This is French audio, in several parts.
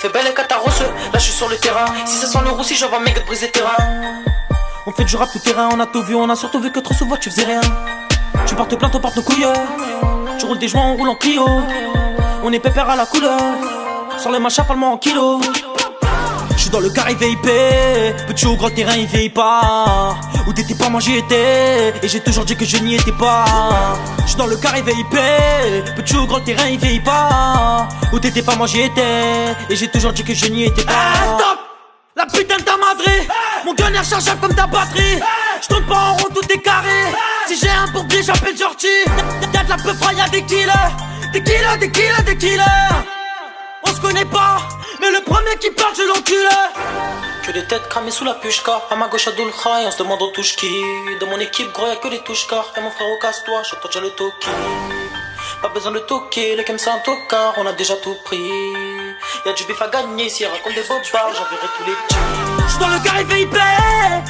Elle fait belle et catarosse, là je suis sur le terrain. Si ça sent le roussi, j'envoie mes gars de briser terrain. On fait du rap tout terrain, on a tout vu, on a surtout vu que trop souvent tu faisais rien. Tu portes plainte, on porte nos couilles. Tu roules des joints, on roule en Clio. On est pépère à la couleur. Sur les machins, parle-moi en kilos. J'suis dans le carré VIP, petit ou grand terrain il vieillit pas. Où t'étais pas, moi j'y étais. Et j'ai toujours dit que je n'y étais pas. J'suis dans le carré VIP, petit ou grand terrain il vieillit pas. Où t'étais pas, moi j'y étais. Et j'ai toujours dit que je n'y étais pas. Stop! La putain de ta madrée, mon gunner chargeable comme ta batterie. J'tourne pas en rond, tout est carré. Si j'ai un pompier, j'appelle Georgie. Y'a de la peu froid, y'a des killers. Des killers, des killers, des killers. On se connaît pas, mais le premier qui parle, je l'encule. Que des têtes cramées sous la pushka. À ma gauche à Dulcha et on se demande on touche qui. De mon équipe, gros y'a que les touches-car. Et mon frère, au casse-toi, j'entends déjà le toki. Pas besoin de toquer, les kems c'est un tocard, on a déjà tout pris. Y'a du bif à gagner, si elle raconte des bobards, j'enverrai tous les petits. J'suis dans le carré VIP,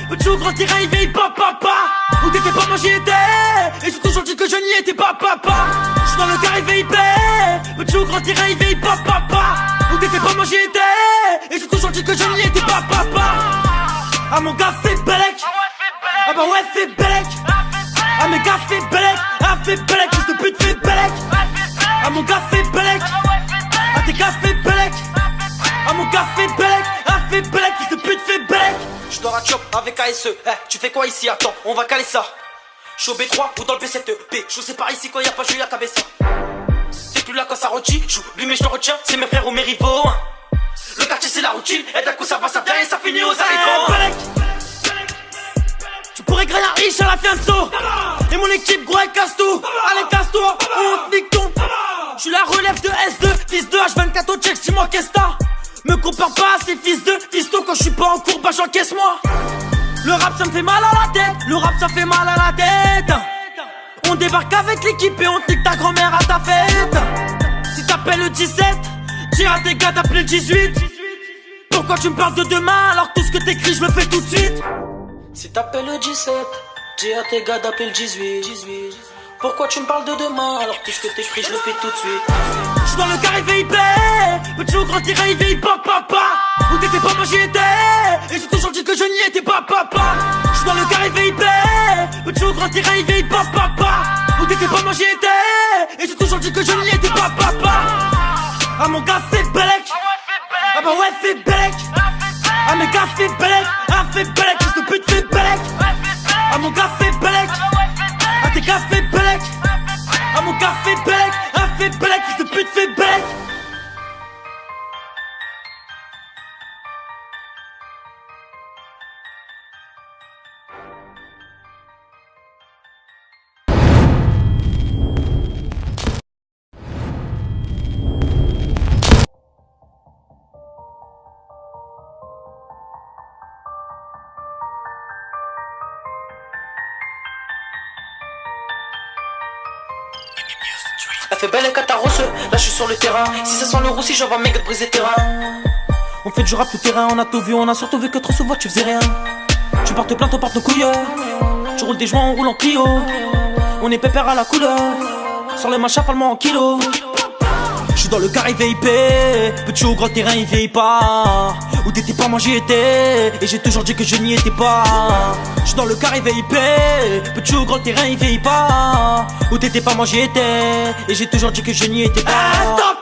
petit ou grand terrain, il veille pas, papa. Où t'étais pas, moi j'y étais. Et j'ai toujours dit que je n'y étais pas, papa. J'suis dans le carré VIP, petit ou grand terrain, il veille pas, papa. Où t'étais pas, moi j'y étais. Et j'ai toujours dit que je n'y étais pas, papa. Ah mon gars fait Belek. Ah bah ouais fait Belek. Ah mes gars fait Belek. Ah fait Belek, fils de pute fait Belek. Ah mon gars fait Belek. Ah tes gars fait Belek. Ah mon gars fait Belek. Ah fait Belek, fils de pute fait Belek. J'dors à Chop avec ASE. Tu fais quoi ici? Attends, on va caler ça. J'suis au B3 ou dans le B7B. Je sais pas ici quand y'a pas Julia Cabessa. T'es plus là quand ça rôtit. J'oublie mais je te retiens, c'est mes frères ou mes rivaux. Le quartier c'est la routine. Et d'un coup ça va, ça vient et ça finit aux arrivants. Tu pourrais grailler un riche à la fianso. Et mon équipe gros elle casse tout. Allez casse-toi, on te nique ton. J'suis la relève de S2, fils de H24 au check, dis-moi qu'est-ce t'as. Me compare pas à ces fils de fiston. Quand j'suis pas en cours, bah j'encaisse-moi. Le rap ça me fait mal à la tête. Le rap ça fait mal à la tête. On débarque avec l'équipe et on te nique ta grand-mère à ta fête. Si t'appelles le 17, dis à tes gars d'appeler le 18. Pourquoi tu me parles de demain alors que tout ce que t'écris je le fais tout de suite? Si t'appelles le 17, dis à tes gars d'appeler le 18. Pourquoi tu me parles de demain alors que tout ce que t'écris je le fais tout de suite? J'suis dans le carré VIP, petit ou grand terrain il veille pas, papa. Où t'étais pas, moi j'y étais. Et j'ai toujours dit que je n'y étais pas, papa. J'suis dans le carré VIP, petit ou grand terrain il veille pas, papa. Où t'étais pas, moi j'y étais. Et j'ai toujours dit que je n'y étais pas, papa. Ah mon gars fait Belek. Ah bah ouais fait Belek. Ah mes gars fait Belek. Ah fait Belek, fils de pute fait Belek. Ah mon gars fait Belek. Ah tes gars fait Belek. Ah mon gars fait Belek. Ah fait Belek, fils de pute fait Belek. Elle fait belle et catarosse, là je suis sur le terrain. Si ça sent le roussi, j'envoie mes gars de briser terrain. On fait du rap tout terrain, on a tout vu, on a surtout vu que trop souvent tu faisais rien. Tu portes plainte, on porte nos couilles. Tu roules des joints, on roule en Clio. On est pépère à la couleur. Sur les machins, parle-moi en kilos. J'suis dans le carré VIP, petit ou grand terrain il vieillit pas. Où t'étais pas, moi j'y étais. Et j'ai toujours dit que je n'y étais pas. J'suis dans le carré VIP, petit ou grand terrain il vieillit pas. Où t'étais pas, moi j'y étais. Et j'ai toujours dit que je n'y étais pas. Stop!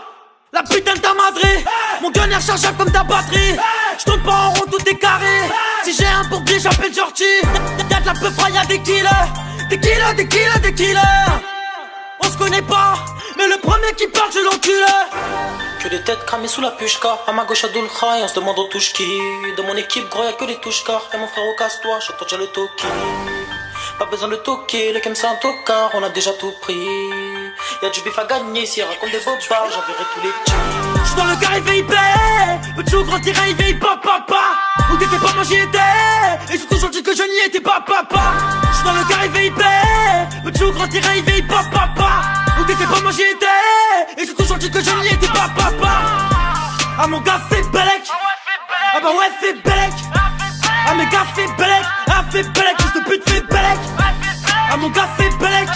La putain de ta madrée, mon gunner chargeable comme ta batterie. J'tourne pas en rond, tout est carré. Si j'ai un pompier, j'appelle Georgie. Y'a de la peu froid, y'a des killers. Des killers, des killers, des killers. On se connaît pas, mais le premier qui parle, je l'encule. Que des têtes cramées sous la pushka. À ma gauche à Dulcha et on se demande on touche qui. De mon équipe, gros y'a que les touches-car. Et mon frère, au casse-toi, j'entends déjà le toki. Pas besoin de toquer, les kems c'est un tocard, on a déjà tout pris. Y'a du bif à gagner, si elle raconte des bobards, j'enverrai tous les petits. J'suis dans le carré VIP, petit ou grand terrain il veille pas, papa. Où t'étais pas, moi j'y étais. Et j'ai toujours dit que je n'y étais pas, papa. J'suis dans le carré VIP, petit ou grand terrain il veille pas, papa. Où t'étais pas, moi j'y étais. Et j'ai toujours dit que je n'y étais pas, papa. Ah mon gars fait Belek. Ah bah ouais fait Belek. Ah mes gars fait Belek. Ah fait Belek, fils de pute fait Belek. Ah mon gars fait Belek.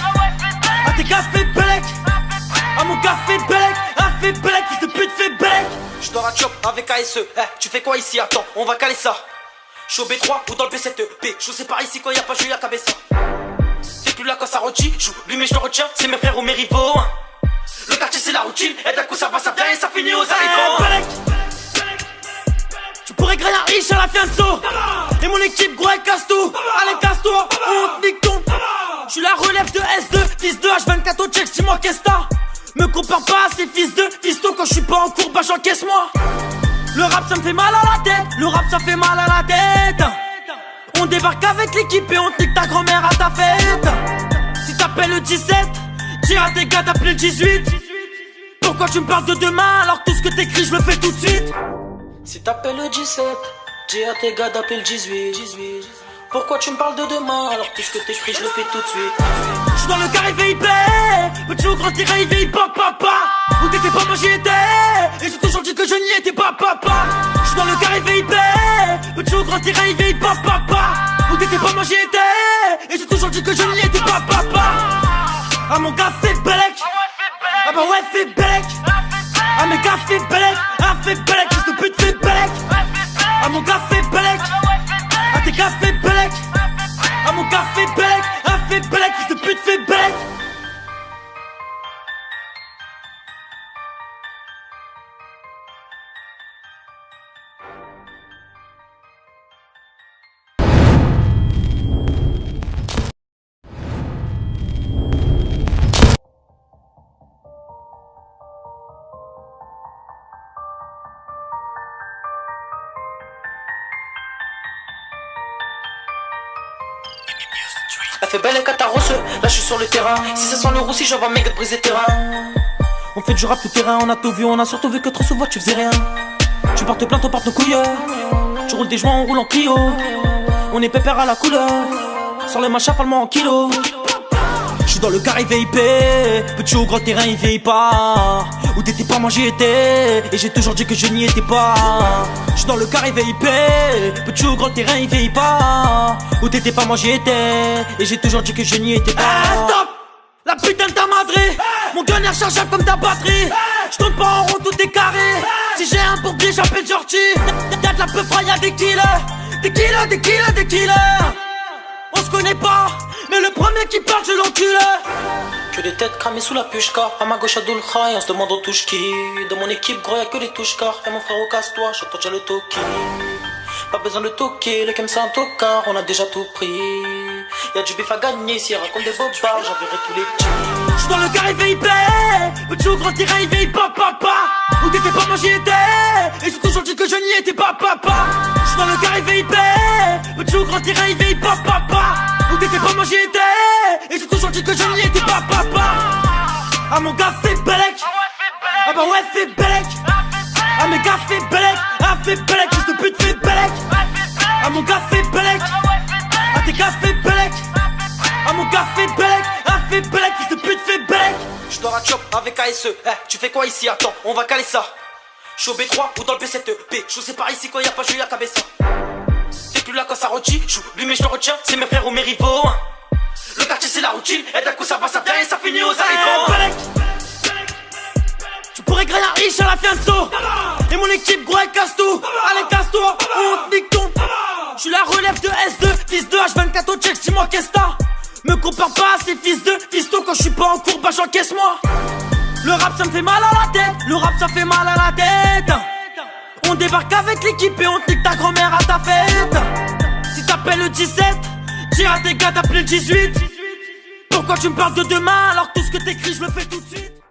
Ah tes gars fait Belek. Ah mon gars fait Belek. Ah fait Belek, fils de pute fait Belek. Je dors à Chop avec ASE. Tu fais quoi ici? Attends, on va caler ça. Je suis au B3 ou dans le B7B. Je sais par ici quand y'a pas joué à Cabessa. T'es plus là quand ça rôtit. J'oublie mais je te retiens. C'est mes frères ou mes rivaux. Le quartier c'est la routine. Et d'un coup ça va, ça vient et ça finit aux arrivants. Tu pourrais créer un riche à la fianso. Et mon équipe gros elle casse tout. Allez casse-toi, on te nique ton. Je suis la relève de S2, fils de H24 au check, dis-moi qu'est-ce t'as. Me compare pas à ces fils de fisto. Quand je suis pas en cours, bah j'encaisse-moi. Le rap ça me fait mal à la tête. Le rap ça fait mal à la tête. On débarque avec l'équipe et on te nique ta grand-mère à ta fête. Si t'appelles le 17, dis à tes gars d'appeler le 18. Pourquoi tu me parles de demain alors que tout ce que t'écris je le fais tout de suite? Si t'appelles le 17, dis à tes gars d'appeler le 18. Pourquoi tu me parles de demain alors que tout ce que t'écris je le fais tout de suite? J'suis dans le carré VIP, petit ou grand tiré VIP, papa. Où t'étais pas, moi j'y étais. Et j'ai toujours dit que je n'y étais pas, papa. J'suis dans le carré VIP, petit ou grand tiré VIP, papa. Où t'étais pas, moi j'y étais. Et j'ai toujours dit que je n'y étais pas, papa. Ah mon gars fait Belek. Ah bah ouais fait Belek. Ah mes gars fait Belek. Ah fait Belek, fils de pute fait Belek. Ah mon gars fait Belek. Ah tes gars fait Belek. Ah mon gars fait Belek. Ah fait Belek, fils de pute fait Belek. Elle fait belle et cataros, là je suis sur le terrain. Si ça sent le roussi, j'envoie un mec de briser terrain. On fait du rap tout terrain, on a tout vu, on a surtout vu que trop souvent tu faisais rien. Tu portes plainte, on porte nos couilles. Tu roules des joints, on roule en Clio. On est pépère à la couleur. Sur le machin, parle-moi en kilo. J'suis dans le carré VIP, petit ou grand terrain il vieillit pas. Où t'étais pas, moi j'y étais. Et j'ai toujours dit que je n'y étais pas. J'suis dans le carré VIP, petit ou grand terrain il vieillit pas. Où t'étais pas, moi j'y étais. Et j'ai toujours dit que je n'y étais pas. Stop! La putain de ta madrée. Mon gun est rechargeable comme ta batterie. J'tourne pas en rond, tout est carré. Si j'ai un bourbier, j'appelle Georgie. Y'a de la peu froid, y'a des killers. Des killers, des killers, des killers. On se connaît pas, mais le premier qui parle, je l'encule. Que des têtes cramées sous la pushka. À ma gauche, à Dulkha, et on se demande on touche qui. De mon équipe, gros, y'a que les touches-car. Et mon frère, au casse-toi, j'entends déjà le toki. Pas besoin de toquer, les cams c'est un tocard, on a déjà tout pris. Y'a du bif à gagner, s'il raconte des bobards, j'enverrai tous les petits. J'suis dans le carré VIP, petit ou grand tiré, il vieillit pas, papa. Où t'étais pas, moi j'y étais. Et j'ai toujours dit que je n'y étais pas, papa. J'suis dans le carré VIP, petit ou grand tiré, il vieillit pas, papa. Où t'étais pas, moi j'y étais. Et j'ai toujours dit que je n'y étais pas, papa. Ah mon gars fait Belek. Ah bah ouais fait Belek. Ah mes gars fait Belek. Ah fait Belek, fils de pute fait Belek. Ah mon gars fait Belek. Ah tes gars fait Belek. Ah mon gars fait Belek. Ah fait Belek, fils de pute fait Belek. Je dors à Chop avec ASE. Tu fais quoi ici? Attends, on va caler ça. Je suis au B3 ou dans le B7B. Je sais par ici quand y'a pas joué à Cabessa. T'es plus là quand ça rôtit. J'oublie mais je te retiens. C'est mes frères ou mes rivaux. Le quartier c'est la routine. Et d'un coup ça va, ça vient et ça finit aux arrivants. Tu pourrais créer un riche à la fianso. Et mon équipe gros elle casse tout. Allez casse-toi, on te nique ton. Je suis la relève de S2, fils de H24 au check, dis-moi qu'est-ce t'as. Me compare pas à ces fils de fisto. Quand je suis pas en cours, bah j'encaisse-moi. Le rap ça me fait mal à la tête. Le rap ça fait mal à la tête. On débarque avec l'équipe et on te nique ta grand-mère à ta fête. Si t'appelles le 17, dis à tes gars d'appeler le 18. Pourquoi tu me parles de demain alors que tout ce que t'écris je le fais tout de suite?